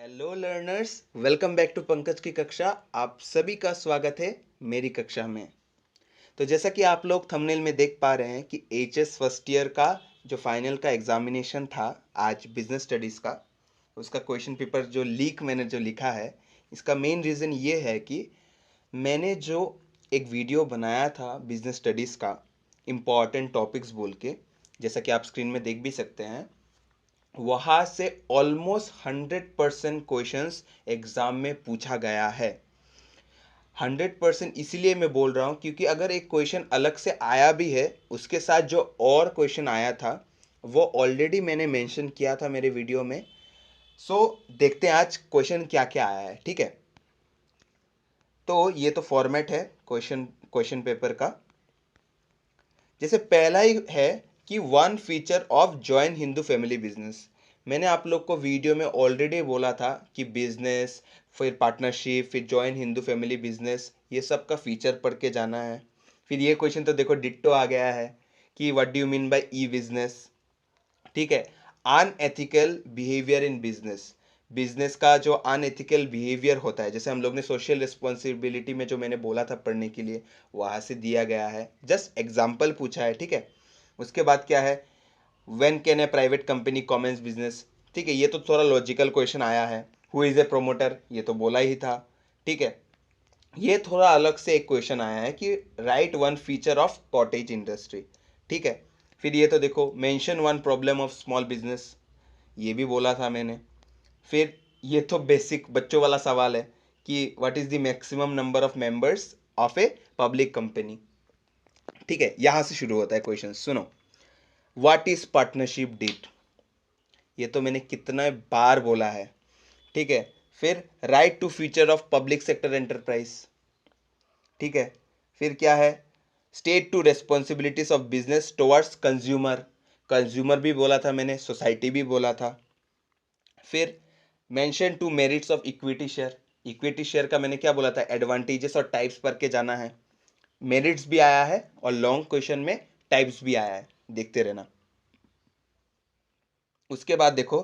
Hello learners, welcome back to Pankaj की कक्षा। आप सभी का स्वागत है मेरी कक्षा में। तो जैसा कि आप लोग थंबनेल में देख पा रहे हैं कि एचएस फर्स्ट ईयर का जो फाइनल का एग्जामिनेशन था आज बिजनेस स्टडीज़ का, उसका क्वेश्चन पेपर जो लीक मैंने जो लिखा है, इसका मेन रीज़न ये है कि मैंने जो एक वीडियो बनाया था बिजनेस स्टडीज़ का इम्पॉर्टेंट टॉपिक्स बोल के, जैसा कि आप स्क्रीन में देख भी सकते हैं, वहाँ से ऑलमोस्ट 100% क्वेश्चंस एग्ज़ाम में पूछा गया है। 100% इसीलिए मैं बोल रहा हूँ क्योंकि अगर एक क्वेश्चन अलग से आया भी है, उसके साथ जो और क्वेश्चन आया था वो ऑलरेडी मैंने मेंशन किया था मेरे वीडियो में। सो देखते हैं आज क्वेश्चन क्या क्या आया है। ठीक है, तो ये तो फॉर्मेट है क्वेश्चन पेपर का। जैसे पहला ही है कि one feature of join Hindu family business. मैंने आप लोग को वीडियो में ऑलरेडी बोला था कि बिजनेस, फिर पार्टनरशिप, फिर जॉइन हिंदू फैमिली बिजनेस, ये सब का फीचर पढ़ के जाना है। फिर ये क्वेश्चन तो देखो डिट्टो आ गया है कि what do you mean by E business. ठीक है, unethical behaviour in business. Business का जो अनएथिकल बिहेवियर होता है, जैसे हम लोग ने सोशल रिस्पॉन्सिबिलिटी में जो मैंने बोला था पढ़ने के लिए, वहाँ से दिया गया है। जस्ट एग्जाम्पल पूछा है। ठीक है, उसके बाद क्या है, when can a private company commence business. ठीक है, ये तो थोड़ा लॉजिकल क्वेश्चन आया है। हु इज़ ए प्रोमोटर, ये तो बोला ही था। ठीक है, ये थोड़ा अलग से एक क्वेश्चन आया है कि right one feature of cottage industry. ठीक है, फिर ये तो देखो mention one problem of small business, ये भी बोला था मैंने। फिर ये तो बेसिक बच्चों वाला सवाल है कि what is the maximum number of members of a public company. ठीक है, यहाँ से शुरू होता है क्वेश्चन। सुनो, व्हाट इज पार्टनरशिप डीड, ये तो मैंने कितना बार बोला है। ठीक है, फिर write two feature of public sector enterprise. ठीक है, फिर क्या है, state two responsibilities of business towards consumer. Consumer भी बोला था मैंने, सोसाइटी भी बोला था। फिर mention two merits of equity share. Equity share का मैंने क्या बोला था, एडवांटेजेस और टाइप्स पढ़ के जाना है। मेरिट्स भी आया है और लॉन्ग क्वेश्चन में टाइप्स भी आया है, देखते रहना। उसके बाद देखो,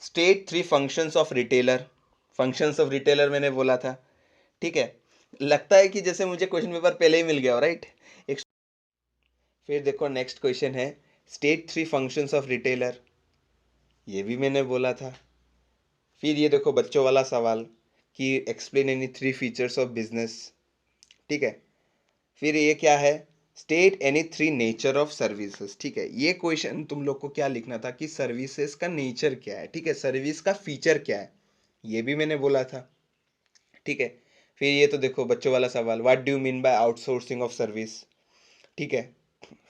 state three functions of retailer. Functions of retailer मैंने बोला था। ठीक है, लगता है कि जैसे मुझे क्वेश्चन पेपर पहले ही मिल गया हो, राइट। एक फिर देखो नेक्स्ट क्वेश्चन है, state three functions of retailer, ये भी मैंने बोला था। फिर ये देखो बच्चों वाला सवाल कि explain any three features of business. ठीक है, फिर ये क्या है, state any three nature of services. ठीक है, ये क्वेश्चन तुम लोग को क्या लिखना था कि सर्विसेज का नेचर क्या है। ठीक है, सर्विस का फीचर क्या है, ये भी मैंने बोला था। ठीक है, फिर ये तो देखो बच्चों वाला सवाल, what do you mean by outsourcing of service. ठीक है,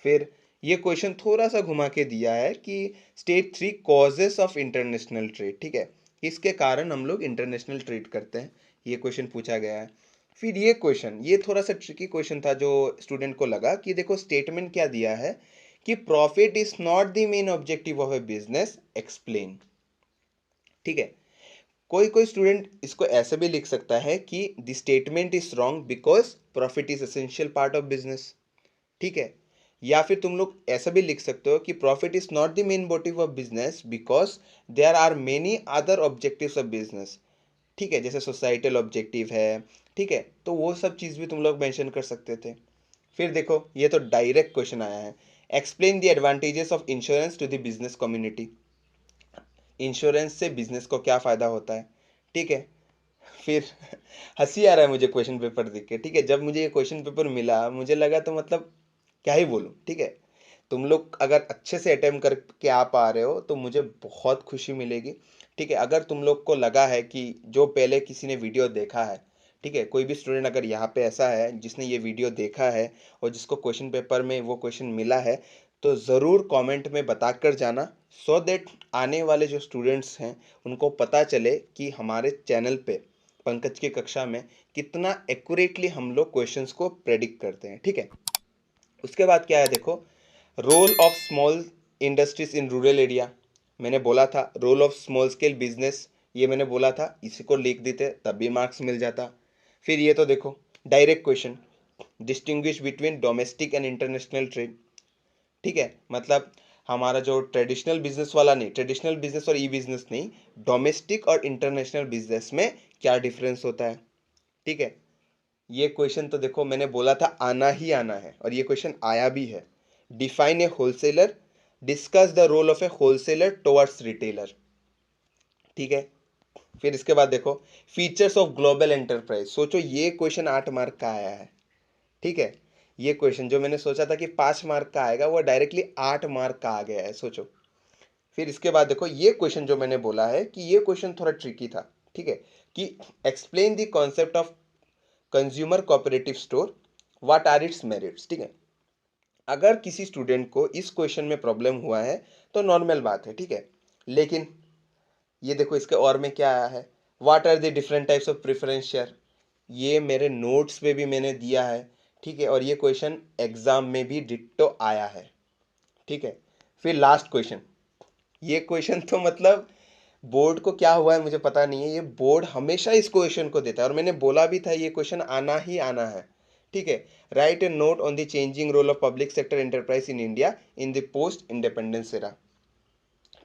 फिर ये क्वेश्चन थोड़ा सा घुमा के दिया है कि state three causes of international trade. ठीक है, इसके कारण हम लोग इंटरनेशनल ट्रेड करते हैं, ये क्वेश्चन पूछा गया है। फिर ये क्वेश्चन, ये थोड़ा सा ट्रिकी क्वेश्चन था जो स्टूडेंट को लगा कि देखो स्टेटमेंट क्या दिया है कि profit is not the main objective of A business, explain. ठीक है, कोई कोई स्टूडेंट इसको ऐसे भी लिख सकता है कि the statement is wrong because profit is essential part of business. ठीक है, या फिर तुम लोग ऐसा भी लिख सकते हो कि profit is not the main motive of business because there are many other objectives of business. ठीक है, जैसे सोसाइटल ऑब्जेक्टिव है। ठीक है, तो वो सब चीज़ भी तुम लोग मेंशन कर सकते थे। फिर देखो ये तो डायरेक्ट क्वेश्चन आया है, explain the advantages of insurance to the business community. Insurance से बिजनेस को क्या फ़ायदा होता है। ठीक है, फिर हंसी आ रहा है मुझे क्वेश्चन पेपर देख के। ठीक है, जब मुझे ये क्वेश्चन पेपर मिला मुझे लगा तो मतलब क्या ही बोलूँ। ठीक है, तुम लोग अगर अच्छे से अटेम्प्ट करके आ पा रहे हो तो मुझे बहुत खुशी मिलेगी। ठीक है, अगर तुम लोग को लगा है कि जो पहले किसी ने वीडियो देखा है, ठीक है, कोई भी स्टूडेंट अगर यहाँ पे ऐसा है जिसने ये वीडियो देखा है और जिसको क्वेश्चन पेपर में वो क्वेश्चन मिला है, तो ज़रूर कमेंट में बता कर जाना, सो दैट आने वाले जो स्टूडेंट्स हैं उनको पता चले कि हमारे चैनल पे पंकज की कक्षा में कितना एक्यूरेटली हम लोग क्वेश्चंस को प्रेडिक्ट करते हैं। ठीक है, उसके बाद क्या है देखो, role of small industries in rural area. मैंने बोला था role of small scale business, ये मैंने बोला था, इसी को लिख देते तब भी मार्क्स मिल जाता। फिर ये तो देखो direct question, distinguish between domestic and international trade. ठीक है, मतलब हमारा जो ट्रेडिशनल बिजनेस वाला नहीं, ट्रेडिशनल बिजनेस और ई बिजनेस नहीं, डोमेस्टिक और इंटरनेशनल बिजनेस में क्या डिफरेंस होता है। ठीक है, ये क्वेश्चन तो देखो मैंने बोला था आना ही आना है, और ये क्वेश्चन आया भी है। Define a wholesaler, discuss the role of a wholesaler towards retailer. ठीक है, फिर इसके बाद देखो फीचर्स ऑफ ग्लोबल एंटरप्राइज। सोचो ये क्वेश्चन 8 मार्क का आया है। ठीक है, ये क्वेश्चन जो मैंने सोचा था कि 5 मार्क का आएगा वो डायरेक्टली 8 मार्क का आ गया है, सोचो। फिर इसके बाद देखो ये क्वेश्चन जो मैंने बोला है कि ये क्वेश्चन थोड़ा ट्रिकी था। ठीक है, कि explain the concept of consumer cooperative store, what are its merits. ठीक है, अगर किसी स्टूडेंट को इस क्वेश्चन में प्रॉब्लम हुआ है तो नॉर्मल बात है। ठीक है, लेकिन ये देखो इसके और में क्या आया है, what are the different types of preference share. ये मेरे नोट्स में भी मैंने दिया है। ठीक है, और ये क्वेश्चन एग्जाम में भी डिट्टो आया है। ठीक है, फिर लास्ट क्वेश्चन, ये क्वेश्चन तो मतलब बोर्ड को क्या हुआ है मुझे पता नहीं है, ये बोर्ड हमेशा इस क्वेश्चन को देता है, और मैंने बोला भी था ये क्वेश्चन आना ही आना है। ठीक है, write a note on the changing role of public sector enterprise in India in the post independence era.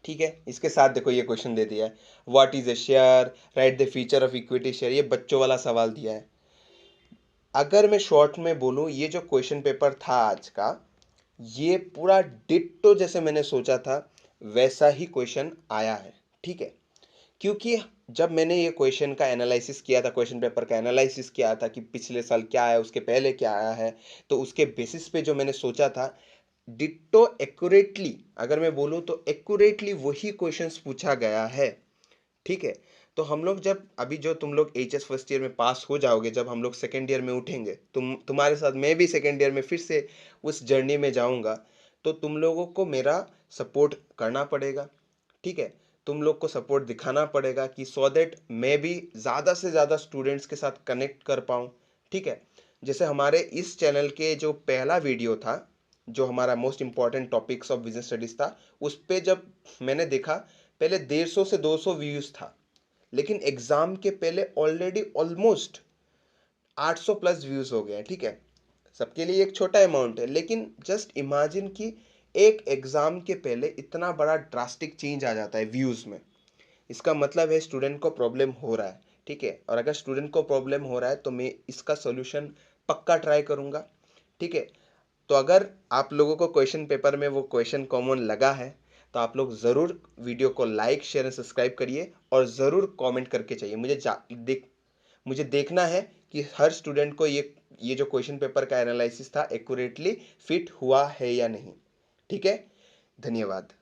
ठीक है, इसके साथ देखो ये क्वेश्चन दे दिया है, what is a share, right the feature of equity share. ये बच्चों वाला सवाल दिया है। अगर मैं शॉर्ट में बोलूं, ये जो क्वेश्चन पेपर था आज का, ये पूरा डिट्टो जैसे मैंने सोचा था वैसा ही क्वेश्चन आया है। ठीक है, क्योंकि जब मैंने ये क्वेश्चन का एनालिसिस किया था, क्वेश्चन पेपर का एनालिसिस किया था कि पिछले साल क्या आया, उसके पहले क्या आया है, तो उसके बेसिस पे जो मैंने सोचा था, डिट्टो एक्यूरेटली, अगर मैं बोलूँ तो एक्यूरेटली वही क्वेश्चंस पूछा गया है। ठीक है, तो हम लोग जब अभी जो तुम लोग एच एस फर्स्ट ईयर में पास हो जाओगे, जब हम लोग सेकेंड ईयर में उठेंगे, तुम्हारे साथ मैं भी सेकेंड ईयर में फिर से उस जर्नी में जाऊंगा, तो तुम लोगों को मेरा सपोर्ट करना पड़ेगा। ठीक है, तुम लोग को सपोर्ट दिखाना पड़ेगा कि सो दैट मैं भी ज़्यादा से ज़्यादा स्टूडेंट्स के साथ कनेक्ट कर पाऊँ। ठीक है, जैसे हमारे इस चैनल के जो पहला वीडियो था, जो हमारा most important topics of business studies था, उस पे जब मैंने देखा पहले 150 से 200 व्यूज़ था, लेकिन एग्ज़ाम के पहले ऑलरेडी ऑलमोस्ट 800 प्लस व्यूज़ हो गए हैं। ठीक है, सबके लिए एक छोटा अमाउंट है, लेकिन जस्ट इमेजिन कि एक एग्ज़ाम के पहले इतना बड़ा ड्रास्टिक चेंज आ जाता है व्यूज़ में। इसका मतलब है स्टूडेंट को प्रॉब्लम हो रहा है। ठीक है, और अगर स्टूडेंट को प्रॉब्लम हो रहा है तो मैं इसका सोल्यूशन पक्का ट्राई करूँगा। ठीक है, तो अगर आप लोगों को क्वेश्चन पेपर में वो क्वेश्चन कॉमन लगा है, तो आप लोग ज़रूर वीडियो को लाइक शेयर एंड सब्सक्राइब करिए, और ज़रूर कमेंट करके चाहिए मुझे देखना है कि हर स्टूडेंट को ये जो क्वेश्चन पेपर का एनालिसिस था एक्यूरेटली फिट हुआ है या नहीं। ठीक है, धन्यवाद।